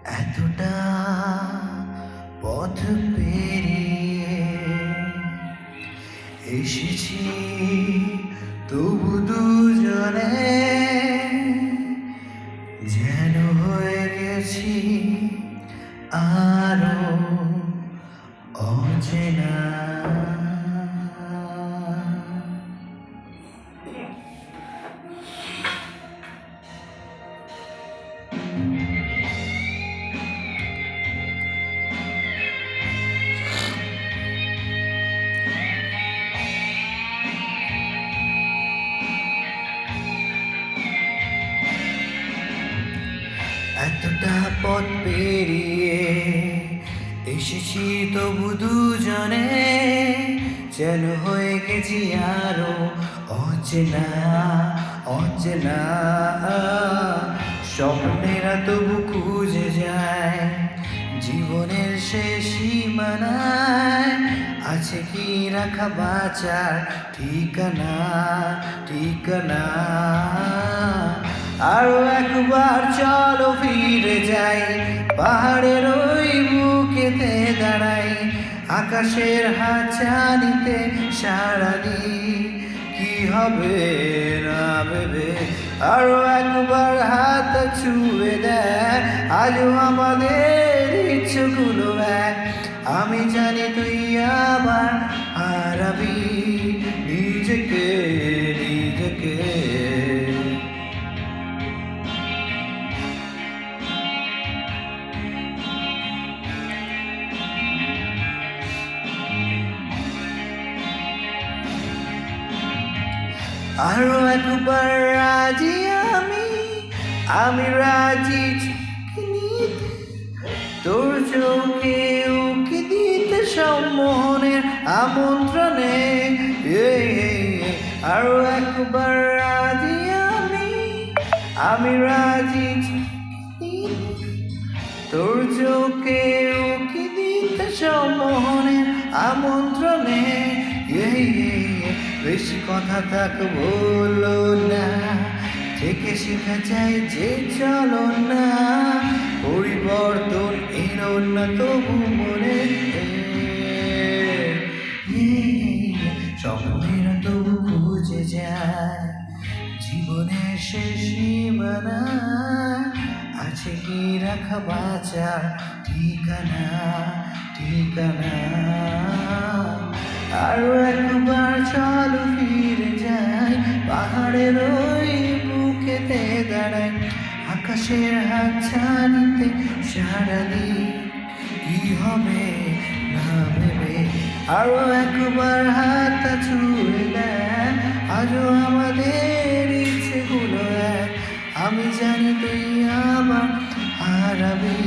এতটা পথ পেরিয়ে এসেছি, তবু দুজনে যেন হয়ে গেছি আরো অচেনা। এতটা পথ পেরিয়ে এসেছি, তবু দুজনে যেন হয়ে গেছি আরো অচেনা অচেনা। স্বপ্নেরা তবু খুঁজে যায় জীবনের শেষ সীমানায়, আছে কি রাখা বাঁচার ঠিকানা ঠিকানা। আরো একবার চলো ফিরে যাই, পাহাড়ের ওই বুকেতে দাঁড়াই, আকাশের হাতছানিতে সারা দিই কি হবে না ভেবে। আরো একবার হাত ছুঁয়ে দেয় আজও আমাদের ইচ্ছেগুলো এক। আমি জানি তুই আবার হারাবি নিজেকে নিজেকে। আরো একবার রাজি আমি রাজি নিতে, তোর চোখে উকি দিতে সম্মোহনের আমন্ত্রণে। আরো একবার রাজি আমি রাজি নিতে, তোর চোখে উকি দিতে সম্মোহনের আমন্ত্রণে। বেশি কথা থাক বলো না, থেকে শেখা যায় যে চলো না, পরিবর্তন এলো না তবু মনে। স্বপ্নেরা তবু খুঁজে যায় জীবনের শেষ সীমানা, আছে কি রাখা বাঁচার ঠিকানা ঠিকানা। আরো একবার চলো ফিরে যাই, পাহাড়ের ওই বুকেতে দাঁড়াই, আকাশের হাতছানিতে সারা দিই কি হবে না ভেবে। আরো একবার হাত ছুঁয়ে দেয় আজও আমাদের ইচ্ছেগুলো এক। আমি জানি তুই আমার হারাবি